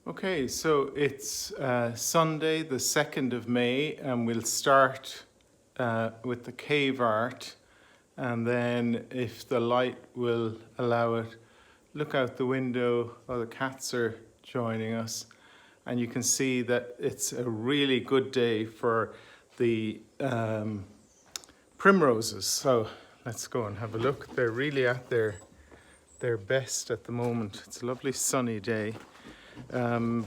Okay, so it's Sunday, the 2nd of May, and we'll start with the cave art. And then, if the light will allow it, look out the window. Oh, the cats are joining us. And you can see that it's a really good day for the primroses. So let's go and have a look. They're really at their best at the moment. It's a lovely sunny day.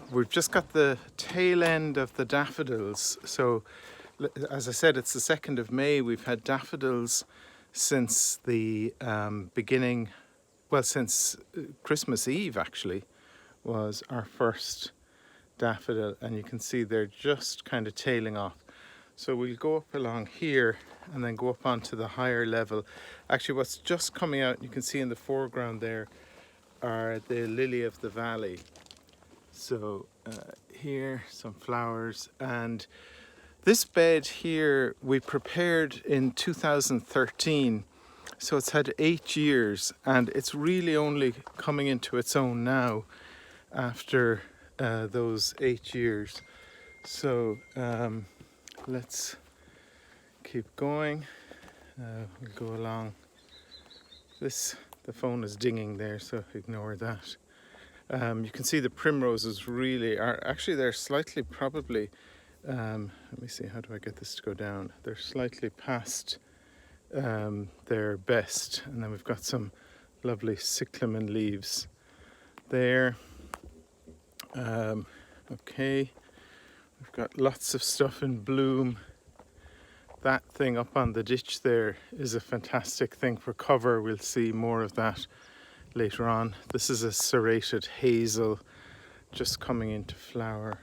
We've just got the tail end of the daffodils. So, as I said, it's the 2nd of May. We've had daffodils since the beginning, well, since Christmas Eve actually was our first daffodil, and you can see they're just kind of tailing off. So we'll go up along here and then go up onto the higher level. Actually, what's just coming out, you can see in the foreground there, are the lily of the valley. So here, some flowers, and this bed here we prepared in 2013. So it's had 8 years, and it's really only coming into its own now after those 8 years. So let's keep going. We'll go along. The phone is dinging there, so ignore that. You can see the primroses really are, actually they're slightly probably, let me see, how do I get this to go down? They're slightly past their best. And then we've got some lovely cyclamen leaves there. Okay, we've got lots of stuff in bloom. That thing up on the ditch there is a fantastic thing for cover. We'll see more of that later on. This is a serrated hazel just coming into flower.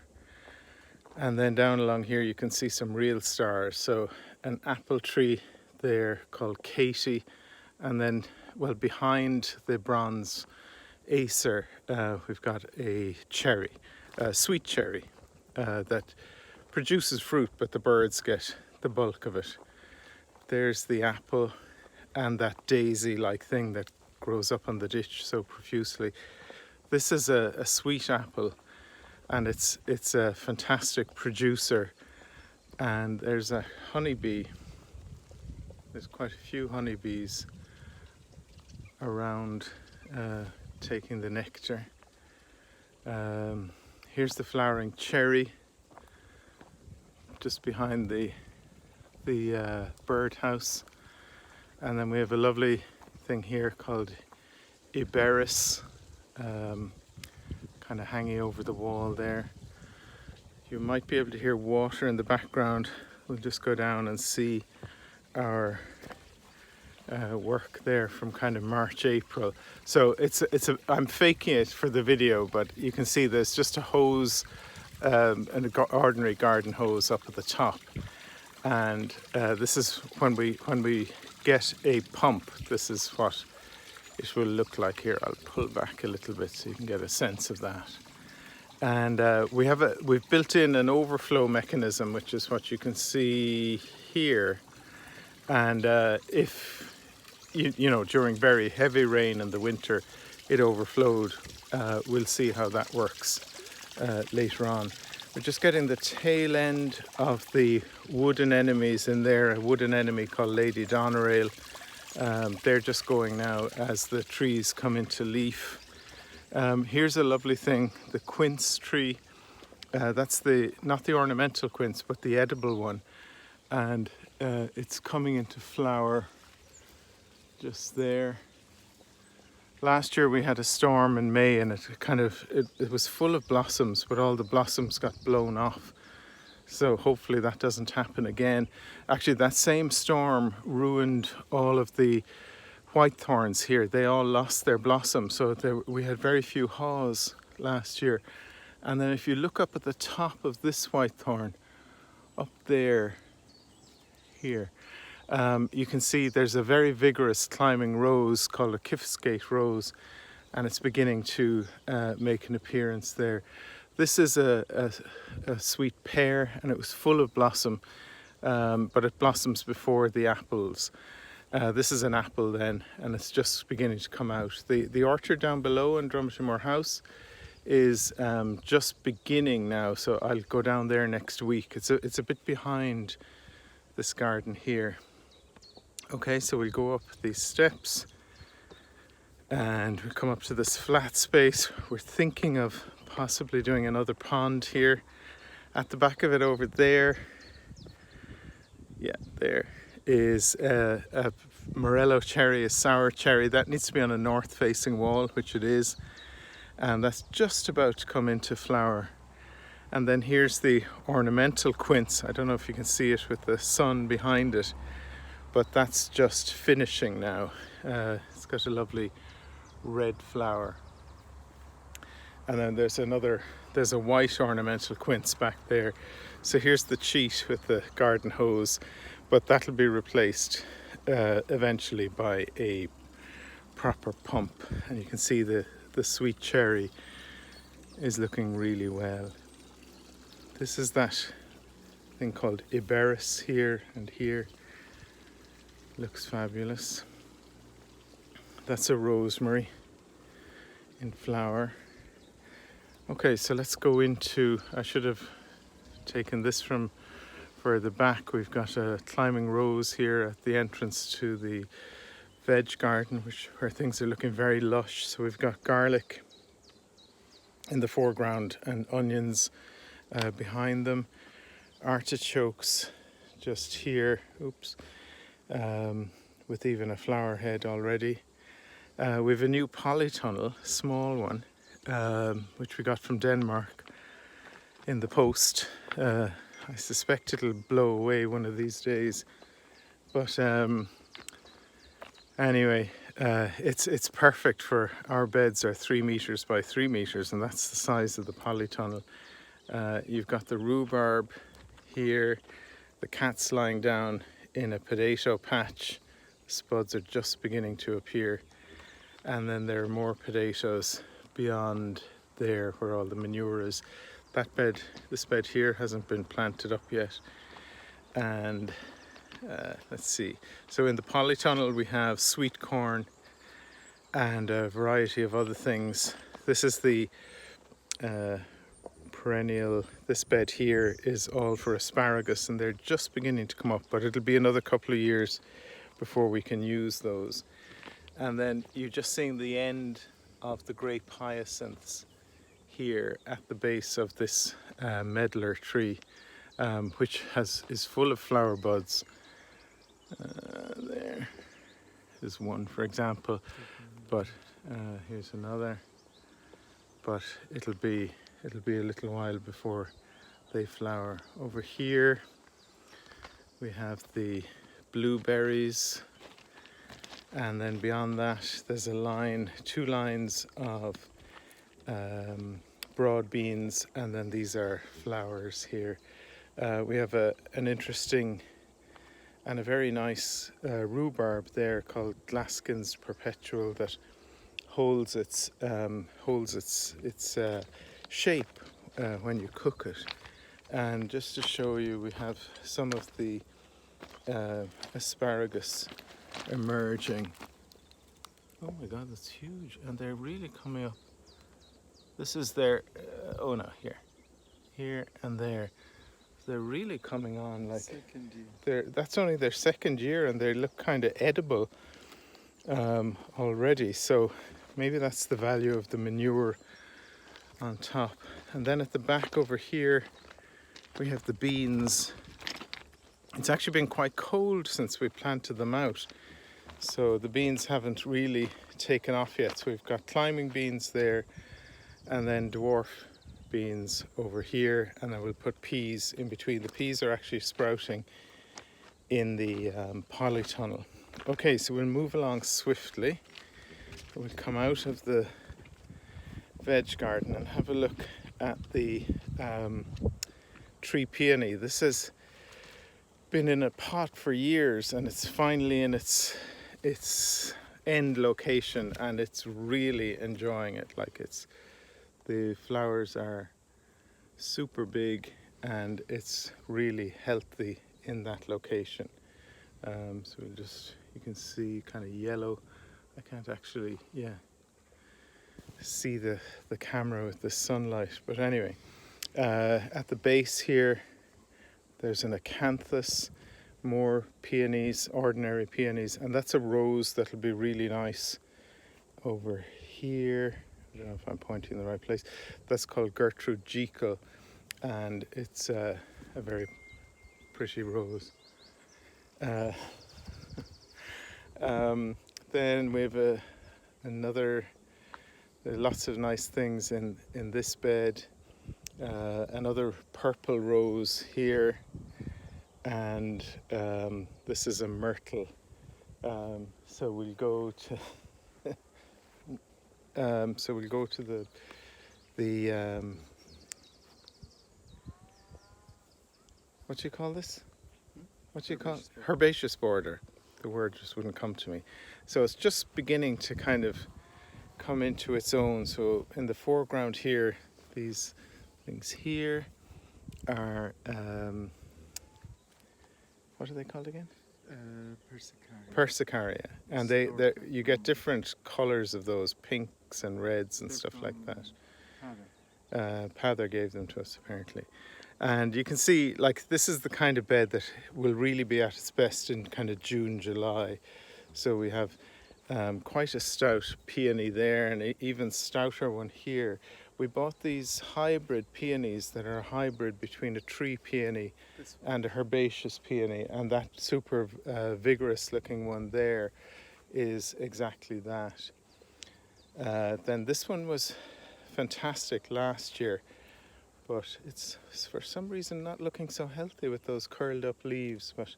And then down along here you can see some real stars. So an apple tree there called Katie, and then, well, behind the bronze acer we've got a cherry, a sweet cherry that produces fruit, but the birds get the bulk of it. There's the apple and that daisy-like thing that grows up on the ditch so profusely. This is a sweet apple, and it's a fantastic producer. And there's a honeybee. There's quite a few honeybees around taking the nectar. Here's the flowering cherry just behind the birdhouse. And then we have a lovely thing here called Iberis, kind of hanging over the wall there. You might be able to hear water in the background. We'll just go down and see our work there from kind of March, April. So I'm faking it for the video, but you can see there's just a hose, an ordinary garden hose up at the top. And this is when we get a pump, this is what it will look like here. I'll pull back a little bit so you can get a sense of that. And we've built in an overflow mechanism, which is what you can see here. And if you know, during very heavy rain in the winter, it overflowed. We'll see how that works later on. We're just getting the tail end of the wood anemones in there, a wood anemone called Lady Doneraile. They're just going now as the trees come into leaf. Here's a lovely thing, the quince tree. That's not the ornamental quince, but the edible one. And it's coming into flower just there. Last year we had a storm in May, and it was full of blossoms, but all the blossoms got blown off. So hopefully that doesn't happen again. Actually, that same storm ruined all of the whitethorns here. They all lost their blossom, so we had very few haws last year. And then if you look up at the top of this whitethorn, up there, here, you can see there's a very vigorous climbing rose called a Kiffsgate rose, and it's beginning to make an appearance there. This is a sweet pear, and it was full of blossom, but it blossoms before the apples. This is an apple then, and it's just beginning to come out. The orchard down below in Drumshanmore House is just beginning now, so I'll go down there next week. It's a bit behind this garden here. Okay, so we'll go up these steps and we come up to this flat space. We're thinking of possibly doing another pond here. At the back of it over there, yeah, there is a Morello cherry, a sour cherry. That needs to be on a north facing wall, which it is. And that's just about to come into flower. And then here's the ornamental quince. I don't know if you can see it with the sun behind it, but that's just finishing now. It's got a lovely red flower. And then there's a white ornamental quince back there. So here's the cheat with the garden hose, but that'll be replaced eventually by a proper pump. And you can see the sweet cherry is looking really well. This is that thing called Iberis here and here. Looks fabulous. That's a rosemary in flower. Okay, so let's go into, I should have taken this from further back. We've got a climbing rose here at the entrance to the veg garden, where things are looking very lush. So we've got garlic in the foreground and onions behind them. Artichokes just here, with even a flower head already. We've a new polytunnel, small one, which we got from Denmark in the post. I suspect it'll blow away one of these days, but anyway, it's perfect for our beds. Are 3 meters by 3 meters, and that's the size of the polytunnel. You've got the rhubarb here. The cat's lying down in a potato patch. Spuds are just beginning to appear, and then there are more potatoes beyond there where all the manure is. This bed here hasn't been planted up yet. And let's see, so in the polytunnel we have sweet corn and a variety of other things. This is the perennial. This bed here is all for asparagus, and they're just beginning to come up, but it'll be another couple of years before we can use those. And then you're just seeing the end of the great hyacinths here at the base of this medlar tree, which is full of flower buds. There is one, for example, but here's another. But it'll be a little while before they flower. Over here we have the blueberries, and then beyond that there's two lines of broad beans, and then these are flowers here. We have an interesting and a very nice rhubarb there called Glaskin's Perpetual that holds its shape when you cook it. And just to show you, we have some of the asparagus emerging. Oh my god, that's huge, and they're really coming up. This is their oh no, here and there. They're really coming on like that's only their second year, and they look kind of edible already. So maybe that's the value of the manure on top. And then at the back over here we have the beans. It's actually been quite cold since we planted them out, so the beans haven't really taken off yet. So we've got climbing beans there, and then dwarf beans over here, and then we'll put peas in between. The peas are actually sprouting in the polytunnel. Okay, so we'll move along swiftly. We'll come out of the veg garden and have a look at the tree peony. This has been in a pot for years, and it's finally in its end location, and it's really enjoying it. The flowers are super big, and it's really healthy in that location. So you can see kind of yellow. I can't actually, see the camera with the sunlight. But anyway, at the base here, there's an acanthus, more peonies, ordinary peonies, and that's a rose that'll be really nice over here. I don't know if I'm pointing in the right place. That's called Gertrude Jekyll, and it's a very pretty rose. Then we have another. There are lots of nice things in this bed. Another purple rose here, and this is a myrtle. So we'll go to. So we'll go to the what do you call this? What do you call it? Herbaceous border. The word just wouldn't come to me. So it's just beginning to kind of come into its own. So in the foreground here, these things here are what are they called again? Persicaria. And they you get different colours of those, pinks and reds and stuff like that. Pather gave them to us apparently. And you can see, like, this is the kind of bed that will really be at its best in kind of June, July. So we have quite a stout peony there, and an even stouter one here. We bought these hybrid peonies that are a hybrid between a tree peony and a herbaceous peony, and that super vigorous looking one there is exactly that. Then this one was fantastic last year, but it's for some reason not looking so healthy with those curled up leaves, but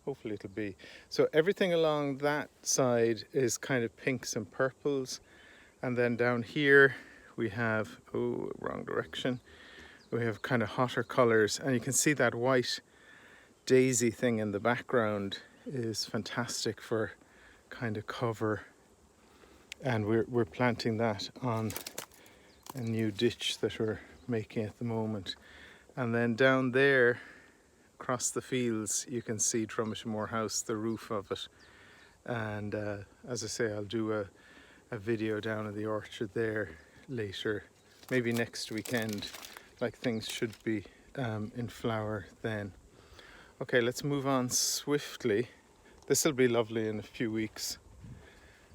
hopefully it'll be. So everything along that side is kind of pinks and purples, and then down here we have, oh, wrong direction, we have kind of hotter colours, and you can see that white daisy thing in the background is fantastic for kind of cover, and we're planting that on a new ditch that we're making at the moment. And then down there across the fields you can see Drumishmore House, the roof of it, and as I say, I'll do a video down in the orchard there later, maybe next weekend, like things should be in flower then. Okay, let's move on swiftly. This will be lovely in a few weeks.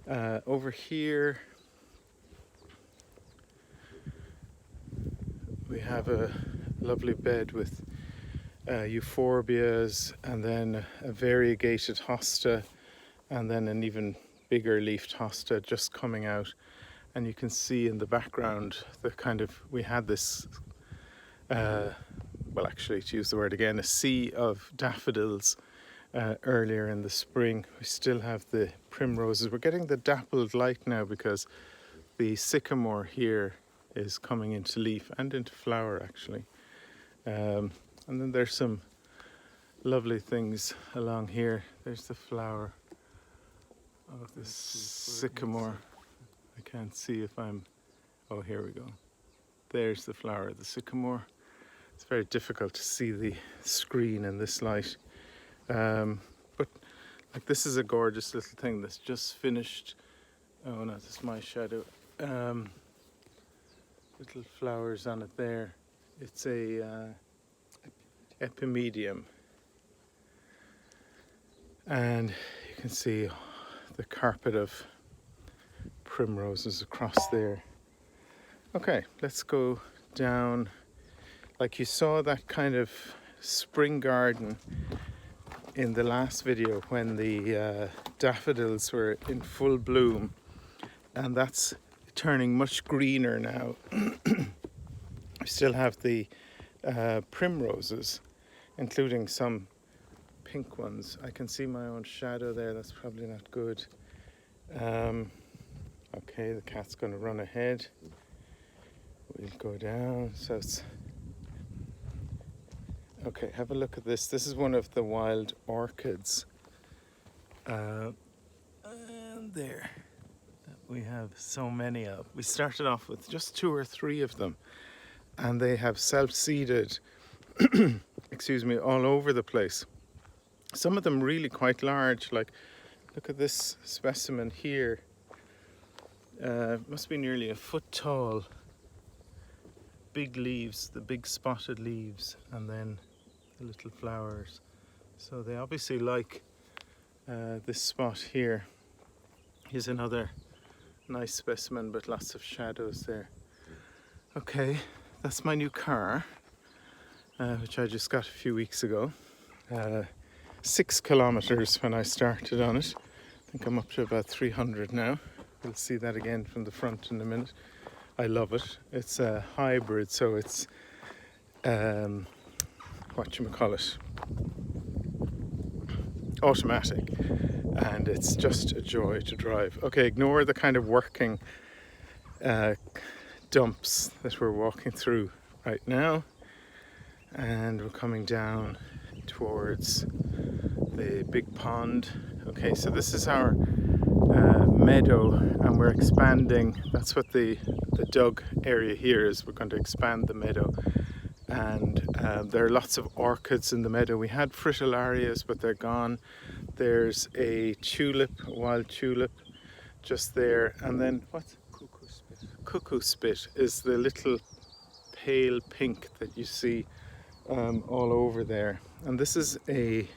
Over here we have a lovely bed with euphorbias, and then a variegated hosta, and then an even bigger leafed hosta just coming out. And you can see in the background the kind of, we had this, well, actually, to use the word again, a sea of daffodils earlier in the spring. We still have the primroses. We're getting the dappled light now because the sycamore here is coming into leaf and into flower actually. And then there's some lovely things along here. There's the flower of the sycamore. I can't see if I'm, oh, here we go. There's the flower of the sycamore. It's very difficult to see the screen in this light. But like, this is a gorgeous little thing that's just finished. Oh no, this is my shadow. Little flowers on it there. It's a epimedium, and you can see the carpet of primroses across there. Okay, let's go down. Like, you saw that kind of spring garden in the last video when the daffodils were in full bloom, and that's turning much greener now. We still have the primroses, including some pink ones. I can see my own shadow there, that's probably not good. Okay, the cat's going to run ahead. We'll go down. So it's okay, have a look at this. This is one of the wild orchids. And there we have so many of. We started off with just 2 or 3 of them, and they have self-seeded excuse me, all over the place. Some of them really quite large. Like, look at this specimen here. Must be nearly a foot tall. Big leaves, the big spotted leaves, and then the little flowers. So they obviously like this spot here. Here's another nice specimen, but lots of shadows there. Okay, that's my new car, which I just got a few weeks ago. 6 kilometers when I started on it. I think I'm up to about 300 now. We'll see that again from the front in a minute. I love it. It's a hybrid, so it's automatic, and it's just a joy to drive. Okay, ignore the kind of working dumps that we're walking through right now, and we're coming down towards the big pond. Okay, so this is our meadow, and we're expanding. That's what the dug area here is. We're going to expand the meadow, and there are lots of orchids in the meadow. We had fritillarias, but they're gone. There's a tulip, a wild tulip, just there, and then what's cuckoo spit is the little pale pink that you see all over there. And this is a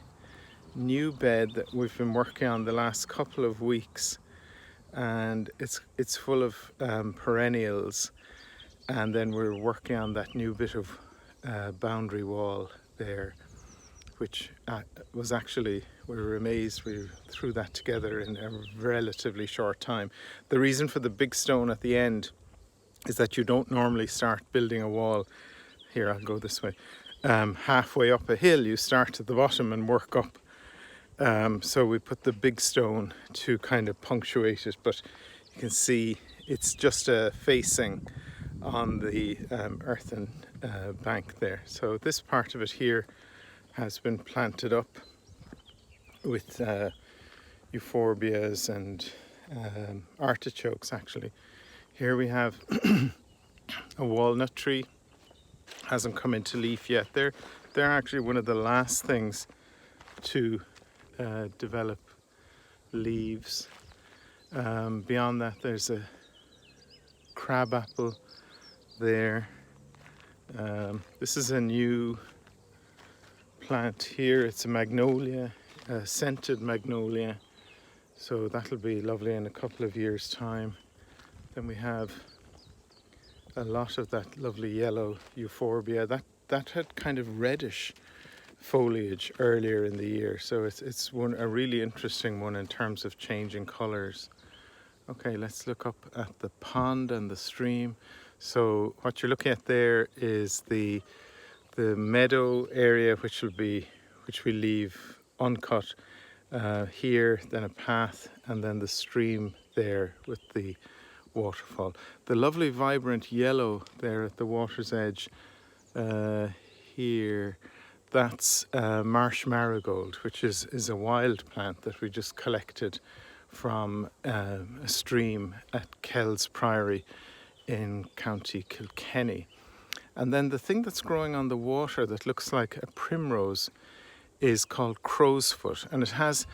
new bed that we've been working on the last couple of weeks, and it's full of perennials, and then we're working on that new bit of boundary wall there, which was actually, we were amazed we threw that together in a relatively short time. The reason for the big stone at the end is that you don't normally start building a wall. Here, I'll go this way. Halfway up a hill, you start at the bottom and work up. So we put the big stone to kind of punctuate it, but you can see it's just a facing on the earthen bank there. So this part of it here has been planted up with euphorbias and artichokes actually. Here we have a walnut tree, hasn't come into leaf yet. They're actually one of the last things to develop leaves. Beyond that there's a crabapple there. This is a new plant here. It's a magnolia, a scented magnolia, so that'll be lovely in a couple of years' time. Then we have a lot of that lovely yellow euphorbia that had kind of reddish foliage earlier in the year, so it's a really interesting one in terms of changing colors. Okay, let's look up at the pond and the stream. So what you're looking at there is the meadow area, which we leave uncut here, then a path, and then the stream there with the waterfall. The lovely vibrant yellow there at the water's edge here, that's marsh marigold, which is a wild plant that we just collected from a stream at Kells Priory in County Kilkenny. And then the thing that's growing on the water that looks like a primrose is called crow's foot, and it has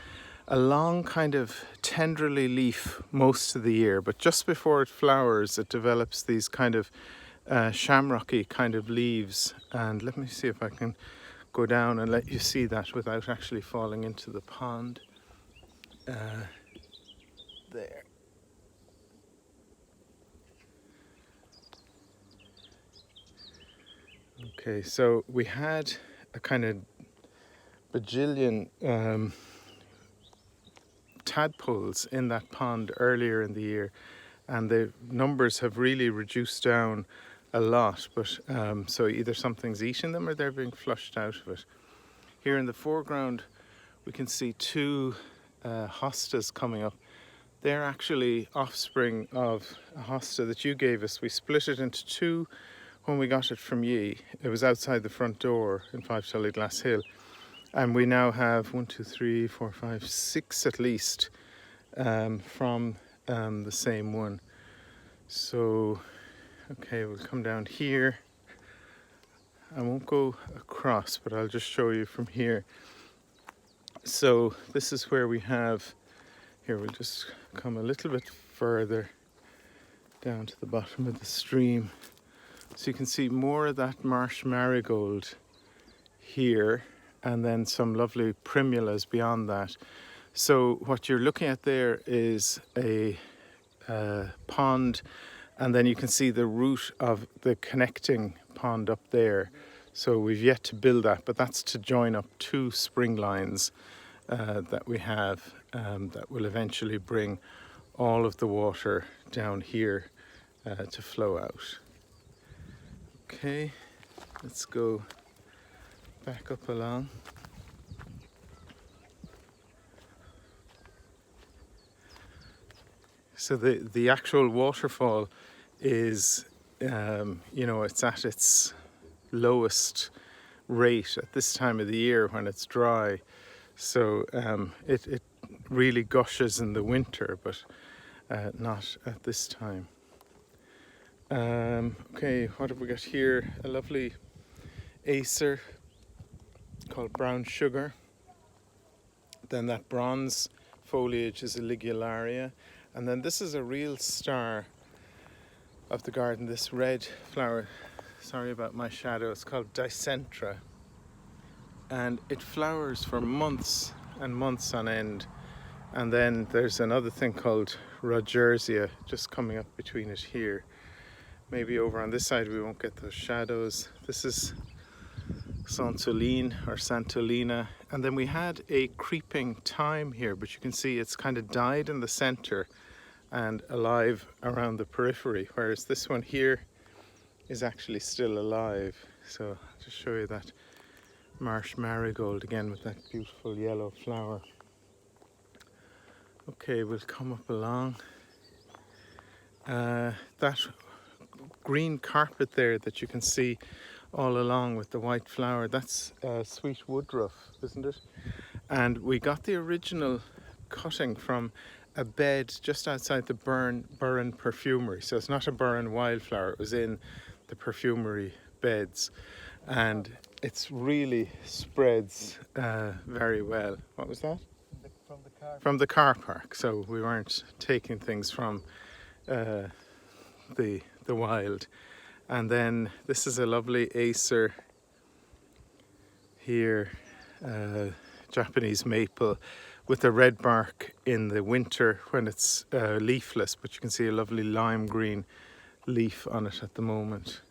a long kind of tenderly leaf most of the year, but just before it flowers it develops these kind of shamrocky kind of leaves. And let me see if I can go down and let you see that without actually falling into the pond. There. Okay, so we had a kind of bajillion tadpoles in that pond earlier in the year, and the numbers have really reduced down a lot, but so either something's eating them or they're being flushed out of it. Here in the foreground we can see two hostas coming up. They're actually offspring of a hosta that you gave us. We split it into two when we got it from ye. It was outside the front door in Five Tullyglass Hill, and we now have 1, 2, 3, 4, 5, 6 at least from the same one. So okay, we'll come down here. I won't go across, but I'll just show you from here. So this is where we have, here we'll just come a little bit further. down to the bottom of the stream. So you can see more of that marsh marigold here, and then some lovely primulas beyond that. So what you're looking at there is a pond, and then you can see the root of the connecting pond up there. So we've yet to build that, but that's to join up two spring lines that we have that will eventually bring all of the water down here to flow out. Okay, let's go back up along. So the actual waterfall is, it's at its lowest rate at this time of the year when it's dry. So it really gushes in the winter, but not at this time. Okay, what have we got here? A lovely acer called brown sugar. Then that bronze foliage is a ligularia. And then this is a real star of the garden, this red flower. Sorry about my shadow, it's called Dicentra. And it flowers for months and months on end. And then there's another thing called Rodgersia just coming up between it here. Maybe over on this side we won't get those shadows. This is Santoline or Santolina. And then we had a creeping thyme here, but you can see it's kind of died in the center and alive around the periphery, whereas this one here is actually still alive. So I'll just show you that marsh marigold again with that beautiful yellow flower. Okay, we'll come up along. That green carpet there that you can see all along with the white flower, that's sweet woodruff, isn't it? And we got the original cutting from a bed just outside the Burren Perfumery. So it's not a Burren wildflower, it was in the perfumery beds. And it's really spreads very well. What was that? From the car park. So we weren't taking things from the wild. And then this is a lovely acer here, Japanese maple with a red bark in the winter when it's leafless, but you can see a lovely lime green leaf on it at the moment.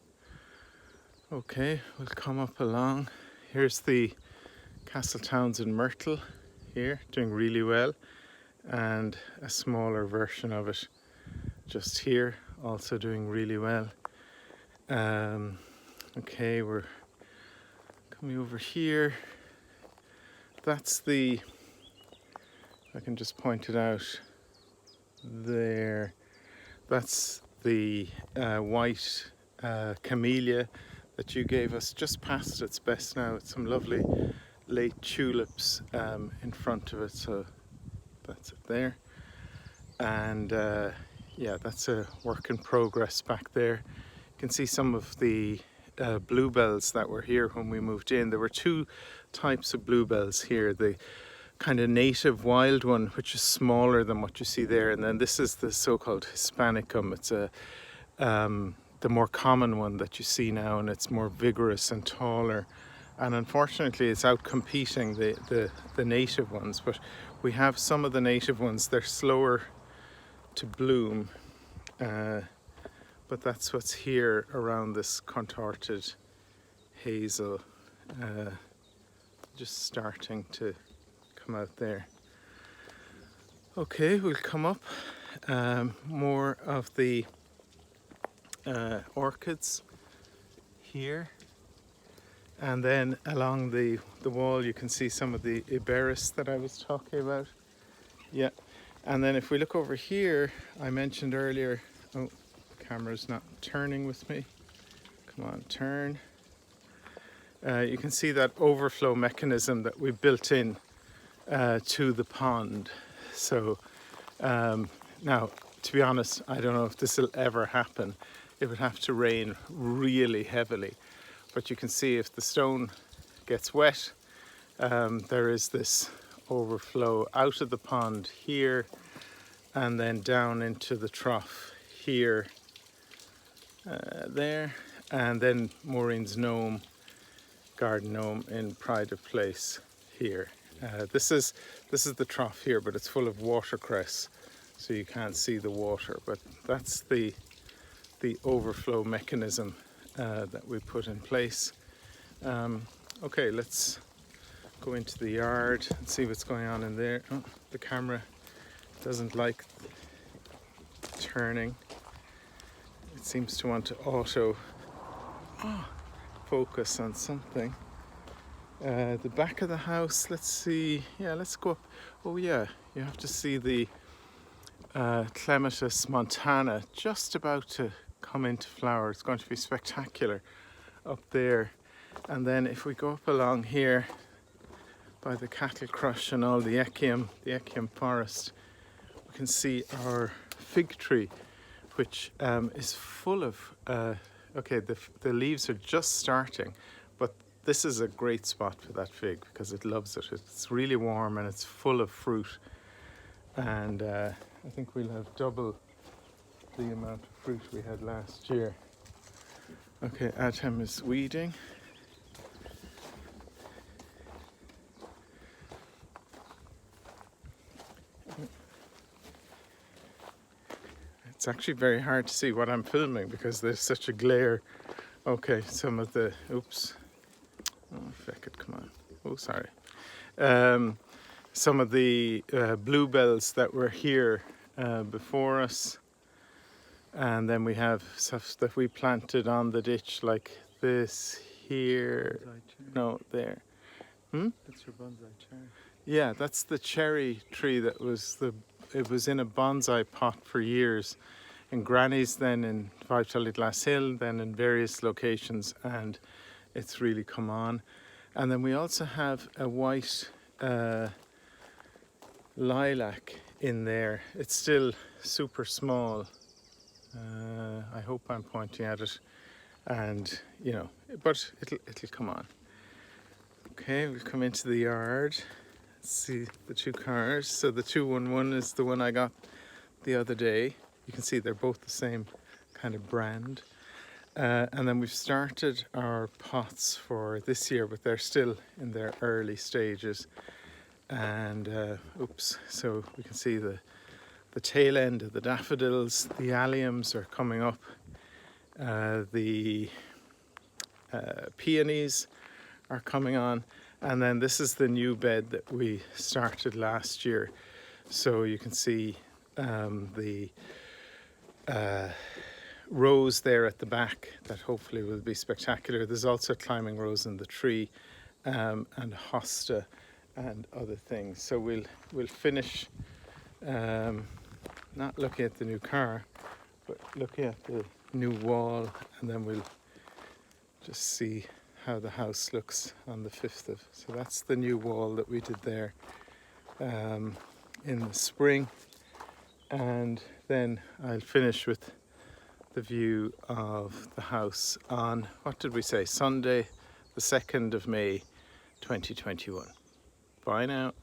Okay, we'll come up along. Here's the Castle Townsend myrtle here, doing really well, and a smaller version of it just here, also doing really well. Okay, we're coming over here. That's the, I can just point it out there, that's the white camellia that you gave us, just past its best now. It's some lovely late tulips in front of it, so that's it there. And yeah, that's a work in progress back there. You can see some of the bluebells that were here when we moved in. There were two types of bluebells here. The kind of native wild one, which is smaller than what you see there, and then this is the so-called Hispanicum. It's the more common one that you see now, and it's more vigorous and taller. And unfortunately, it's out competing the native ones. But we have some of the native ones. They're slower to bloom. But that's what's here around this contorted hazel, just starting to come out there. Okay, we'll come up. More of the orchids here, and then along the wall you can see some of the Iberis that I was talking about. Yeah, and then if we look over here, I mentioned earlier, oh, the camera's not turning with me. Come on, turn. You can see that overflow mechanism that we built in to the pond. So now, to be honest, I don't know if this will ever happen. It would have to rain really heavily. But you can see if the stone gets wet, there is this overflow out of the pond here and then down into the trough here there, and then Maureen's gnome, garden gnome in Pride of Place here. This is the trough here, but it's full of watercress, so you can't see the water. But that's the overflow mechanism that we put in place. Okay, let's go into the yard and see what's going on in there. Oh, the camera doesn't like turning. It seems to want to auto focus on something. The back of the house, let's see. Yeah, let's go up. Oh yeah, you have to see the Clematis montana just about to come into flower. It's going to be spectacular up there. And then if we go up along here by the cattle crush and all the Echium forest, we can see our fig tree, which is full of, okay, the leaves are just starting, but this is a great spot for that fig because it loves it. It's really warm and it's full of fruit. And I think we'll have double the amount of fruit we had last year. Okay, Adhem is weeding. It's actually very hard to see what I'm filming because there's such a glare. Okay, some of the, oops. Oh, feck it, come on. Oh, sorry. Some of the bluebells that were here before us. And then we have stuff that we planted on the ditch like this here. No, there. That's your bonsai cherry. Yeah, that's the cherry tree that was it was in a bonsai pot for years in Granny's, then in Five Glass Hill, then in various locations, and it's really come on. And then we also have a white lilac in there. It's still super small. I hope I'm pointing at it, and you know, but it'll come on. Okay, we've come into the yard. See the two cars. So the 211 is the one I got the other day. You can see they're both the same kind of brand. And then we've started our pots for this year, but they're still in their early stages. And oops, so we can see the tail end of the daffodils. The alliums are coming up. The peonies are coming on. And then this is the new bed that we started last year. So you can see the rose there at the back that hopefully will be spectacular. There's also climbing rose in the tree, and hosta and other things. So we'll finish not looking at the new car, but looking at the new wall, and then we'll just see how the house looks on the 5th of. So that's the new wall that we did there in the spring. And then I'll finish with the view of the house on, what did we say, Sunday, the 2nd of May, 2021. Bye now.